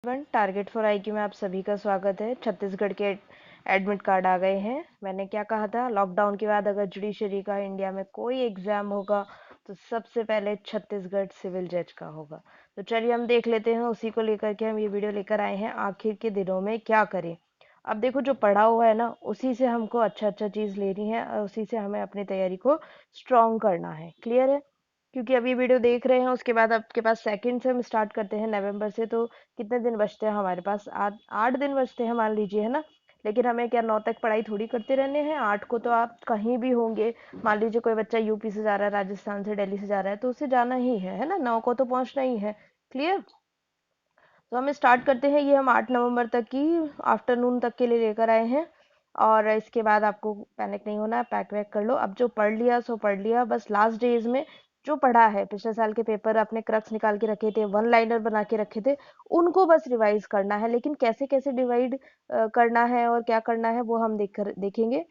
Target for IQ में आप सभी का स्वागत है। छत्तीसगढ़ के एडमिट कार्ड आ गए हैं। मैंने क्या कहा था, लॉकडाउन के बाद अगर जुडिशरी का इंडिया में कोई एग्जाम होगा तो सबसे पहले छत्तीसगढ़ सिविल जज का होगा। तो चलिए हम देख लेते हैं, उसी को लेकर के हम ये वीडियो लेकर आए हैं। आखिर के दिनों में क्या करें। अब देखो, जो पढ़ा हुआ है ना, उसी से हमको अच्छा अच्छा चीज़ लेनी है और उसी से हमें अपनी तैयारी को स्ट्रॉन्ग करना है। क्लियर है? क्योंकि अभी वीडियो देख रहे हैं, उसके बाद आपके पास सेकंड से हम स्टार्ट करते हैं नवंबर से। तो कितने दिन बचते हैं हमारे पास? 8 दिन बचते हैं मान लीजिए, है ना। लेकिन हमें क्या 9 तक पढ़ाई थोड़ी करते रहने हैं? 8 को तो आप कहीं भी होंगे। मान लीजिए कोई बच्चा यूपी से जा रहा है, राजस्थान से, दिल्ली से जा रहा है, तो उसे जाना ही है ना। 9 को तो पहुंचना ही है। क्लियर? तो हम स्टार्ट करते हैं। ये हम 8 नवंबर तक की आफ्टरनून तक के लिए लेकर आए हैं। और इसके बाद आपको पैनिक नहीं होना है, पैक वैक कर लो। अब जो पढ़ लिया सो पढ़ लिया, बस लास्ट डेज में जो पढ़ा है, पिछले साल के पेपर अपने क्रक्स निकाल के रखे थे, वन लाइनर बना के रखे थे, उनको बस रिवाइज करना है। लेकिन कैसे कैसे डिवाइड करना है और क्या करना है वो हम देखेंगे।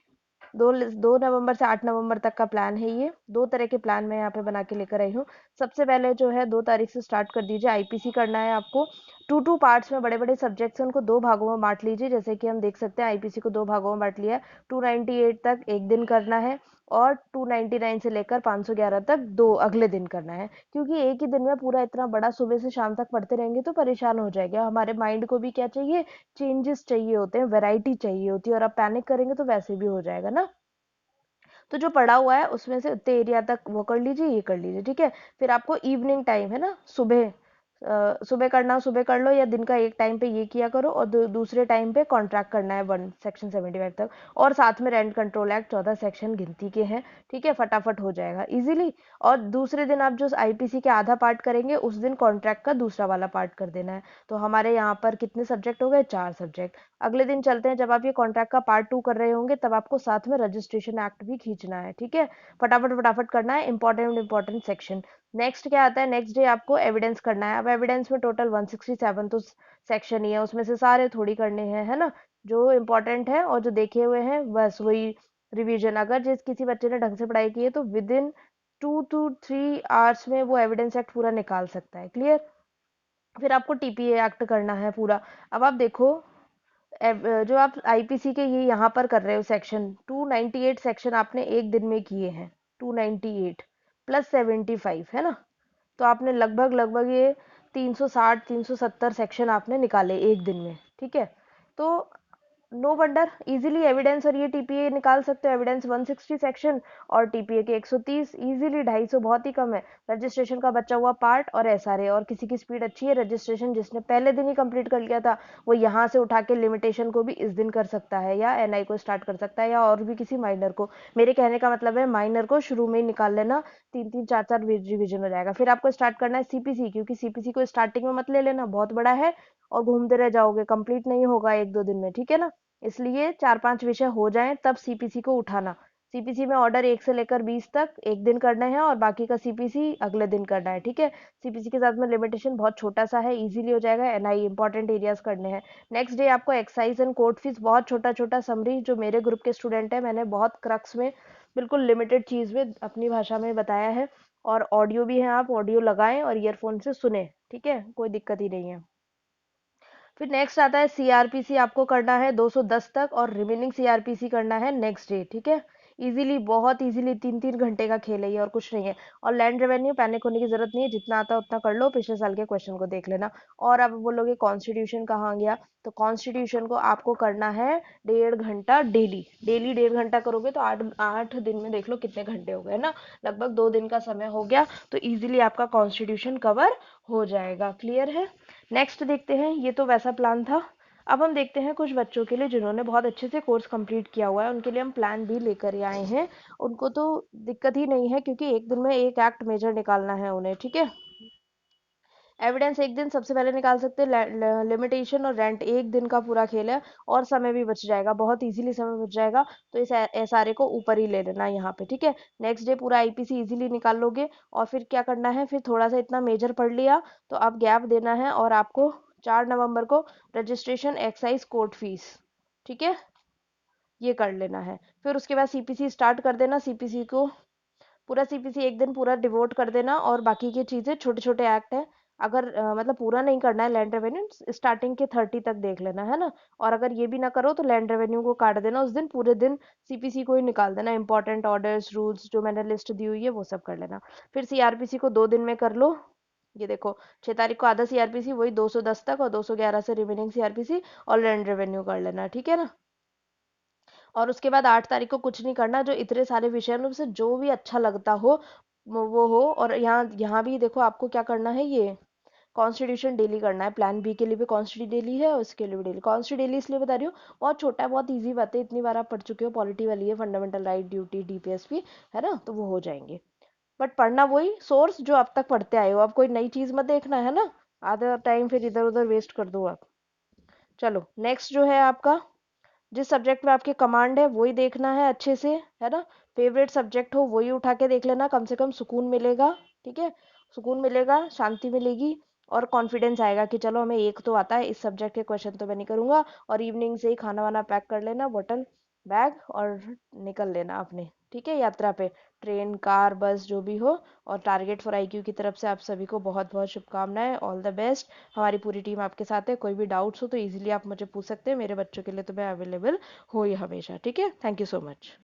2 नवंबर से 8 नवंबर तक का प्लान है ये। 2 तरह के प्लान मैं यहाँ पे बना के लेकर आई हूँ। सबसे पहले जो है 2 तारीख से स्टार्ट कर दीजिए। आईपीसी करना है आपको। 2 पार्ट्स में, बड़े बड़े सब्जेक्ट्स हैं, उनको 2 भागों में बांट लीजिए। जैसे कि हम देख सकते हैं आईपीसी को 2 भागों में बांट लिया है। 298 तक एक दिन करना है और 299 से लेकर 511 तक 2 अगले दिन करना है। क्योंकि एक ही दिन में पूरा इतना बड़ा सुबह से शाम तक पढ़ते रहेंगे तो परेशान हो जाएगा। हमारे माइंड को भी क्या चाहिए? चेंजेस चाहिए होते हैं, वैरायटी चाहिए होती है। और अब पैनिक करेंगे तो वैसे भी हो जाएगा ना। तो जो पड़ा हुआ है उसमें से उतने एरिया तक वो कर लीजिए, ये कर लीजिए, ठीक है। फिर आपको इवनिंग टाइम है ना, सुबह सुबह करना हो सुबह कर लो, या दिन का एक टाइम पे ये किया करो और दूसरे टाइम पे कॉन्ट्रैक्ट करना है 1 सेक्शन 75 तक। और साथ में रेंट कंट्रोल एक्ट 14 सेक्शन गिनती के हैं, ठीक है। फटाफट हो जाएगा इजीली। और दूसरे दिन आप जो आईपीसी के आधा पार्ट करेंगे, उस दिन कॉन्ट्रैक्ट का दूसरा वाला पार्ट कर देना है। तो हमारे यहाँ पर कितने सब्जेक्ट हो गए? 4 सब्जेक्ट। अगले दिन चलते हैं, जब आप ये कॉन्ट्रैक्ट का पार्ट 2 कर रहे होंगे तब आपको साथ में रजिस्ट्रेशन एक्ट भी खींचना है, ठीक है। फटाफट फटाफट करना है, इंपॉर्टेंट सेक्शन। नेक्स्ट क्या आता है? नेक्स्ट डे आपको एविडेंस करना है। अब एविडेंस में टोटल 167 तो सेक्शन ही है, उसमें से सारे थोड़ी करने हैं, है ना। जो इम्पोर्टेंट है और जो देखे हुए हैं बस वही रिवीजन। अगर जिस किसी बच्चे ने ढंग से पढ़ाई की है तो विद इन 2 to 3 आवर्स में वो एविडेंस एक्ट पूरा निकाल सकता है। क्लियर? फिर आपको टीपीए एक्ट करना है पूरा। अब आप देखो, जो आप आईपीसी के ये यहाँ पर कर रहे हो सेक्शन 298 सेक्शन आपने एक दिन में किए हैं। 298 प्लस 75, है ना। तो आपने लगभग लगभग ये 360 370 सेक्शन आपने निकाले एक दिन में, ठीक है। तो नो वंडर इजीली एविडेंस और ये टीपीए निकाल सकते हो। एविडेंस 160 सेक्शन और टीपीए के 130, इजीली 250, बहुत ही कम है। रजिस्ट्रेशन का बचा हुआ पार्ट और एसआरए। और किसी की स्पीड अच्छी है, रजिस्ट्रेशन जिसने पहले दिन ही कंप्लीट कर लिया था वो यहाँ से उठा के लिमिटेशन को भी इस दिन कर सकता है, या एनआई को स्टार्ट कर सकता है, या और भी किसी माइनर को। मेरे कहने का मतलब है माइनर को शुरू में ही निकाल लेना, 3 3 4 4 रिविजन हो जाएगा। फिर आपको स्टार्ट करना है सीपीसी, क्योंकि सीपीसी को स्टार्टिंग में मत ले लेना, बहुत बड़ा है और घूमते रह जाओगे, कंप्लीट नहीं होगा 1 2 दिन में, ठीक है ना। इसलिए 4 5 विषय हो जाएं तब सीपीसी को उठाना। सीपीसी में ऑर्डर 1 से लेकर 20 तक एक दिन करना है और बाकी का सीपीसी अगले दिन करना है, ठीक है। सीपीसी के साथ में लिमिटेशन बहुत छोटा सा है, इजीली हो जाएगा। एनआई इंपॉर्टेंट एरियाज करने हैं। नेक्स्ट डे आपको एक्साइज एंड कोर्ट फीस, बहुत छोटा छोटा समरी, जो मेरे ग्रुप के स्टूडेंट है मैंने बहुत क्रक्स में, बिल्कुल लिमिटेड चीज में अपनी भाषा में बताया है। और ऑडियो भी है, आप ऑडियो लगाएं और ईयरफोन से सुने, ठीक है, कोई दिक्कत ही नहीं है। फिर नेक्स्ट आता है सीआरपीसी, आपको करना है 210 तक और रिमेनिंग सीआरपीसी करना है नेक्स्ट डे, ठीक है। इजीली, बहुत इजीली 3 3 घंटे का खेल है ये और कुछ नहीं है। और लैंड रेवेन्यू पैनिक होने की जरूरत नहीं है, जितना आता है उतना कर लो, पिछले साल के क्वेश्चन को देख लेना। और अब बोलोगे कॉन्स्टिट्यूशन कहाँ गया? तो कॉन्स्टिट्यूशन को आपको करना है 1.5 घंटा डेली। डेली 1.5 घंटा करोगे तो 8 8 दिन में देख लो कितने घंटे हो गए ना। लगभग 2 दिन का समय हो गया। तो इजीली आपका कॉन्स्टिट्यूशन कवर हो जाएगा। क्लियर है? नेक्स्ट देखते हैं, ये तो वैसा प्लान था। अब हम देखते हैं कुछ बच्चों के लिए जिन्होंने बहुत अच्छे से कोर्स कंप्लीट किया हुआ है, उनके लिए हम प्लान भी लेकर आए हैं। उनको तो दिक्कत ही नहीं है, क्योंकि एक दिन में एक एक्ट मेजर निकालना है उन्हें, ठीक है। एविडेंस एक दिन सबसे पहले निकाल सकते हैं। लिमिटेशन और रेंट एक दिन का पूरा खेल है और समय भी बच जाएगा, बहुत इजीली समय बच जाएगा। तो इस एसआरए को ऊपर ही ले लेना यहाँ पे, ठीक है। नेक्स्ट डे पूरा आईपीसी इजीली निकाल लोगे। और फिर क्या करना है, फिर थोड़ा सा इतना मेजर पढ़ लिया तो अब गैप देना है और आपको 4 नवंबर को रजिस्ट्रेशन एक्साइज कोर्ट फीस, ठीक है, ये कर लेना है। फिर उसके बाद सीपीसी स्टार्ट कर देना। सीपीसी को पूरा सीपीसी एक दिन पूरा डिवोट कर देना और बाकी की चीजें छोटे छोटे एक्ट है अगर मतलब पूरा नहीं करना है लैंड रेवेन्यू, स्टार्टिंग के 30 तक देख लेना है ना। और अगर ये भी ना करो तो लैंड रेवेन्यू को काट देना उस दिन, पूरे दिन सीपीसी को ही निकाल देना, इंपॉर्टेंट ऑर्डर्स रूल्स जो मैंने लिस्ट दी हुई है वो सब कर लेना। फिर सीआरपीसी को 2 दिन में कर लो। ये देखो 6 तारीख को आधा सीआरपीसी, वही 210 तक, और 211 से रिमेनिंग सीआरपीसी, और लैंड रेवेन्यू कर लेना, ठीक है ना। और उसके बाद 8 तारीख को कुछ नहीं करना, जो इतने सारे विषय में से जो भी अच्छा लगता हो वो हो। और यहाँ यहाँ भी देखो आपको क्या करना है, ये कॉन्स्टिट्यूशन डेली करना है। प्लान बी के लिए भी कॉन्स्टिट्यूशन डेली है और उसके लिए भी डेली। कॉन्स्टिट्यूशन डेली इसलिए बता रही हूँ, बहुत छोटा है, बहुत इजी बात है, इतनी बार आप पढ़ चुके हो, पॉलिटी वाली है, फंडामेंटल राइट, ड्यूटी, डीपीएसपी, है ना, तो वो हो जाएंगे। बट पढ़ना वही सोर्स जो अब तक पढ़ते आए हो, अब कोई नई चीज मत देखना है ना, आधा टाइम फिर इधर उधर वेस्ट कर दो आप। चलो नेक्स्ट जो है आपका, जिस सब्जेक्ट में आपकी कमांड है वही देखना है अच्छे से, है ना। फेवरेट सब्जेक्ट हो वही उठा के देख लेना, कम से कम सुकून मिलेगा, ठीक है। सुकून मिलेगा, शांति मिलेगी, और कॉन्फिडेंस आएगा कि चलो हमें एक तो आता है, इस सब्जेक्ट के क्वेश्चन तो मैं नहीं करूंगा। और इवनिंग से ही खाना वाना पैक कर लेना, बोतल बैग, और निकल लेना अपने, ठीक है, यात्रा पे, ट्रेन कार बस जो भी हो। और टारगेट फॉर आईक्यू की तरफ से आप सभी को बहुत बहुत शुभकामनाएं, ऑल द बेस्ट। हमारी पूरी टीम आपके साथ है, कोई भी डाउट्स हो तो इजीली आप मुझे पूछ सकते हैं, मेरे बच्चों के लिए तो मैं अवेलेबल हो ही हमेशा, ठीक है। Thank you so much.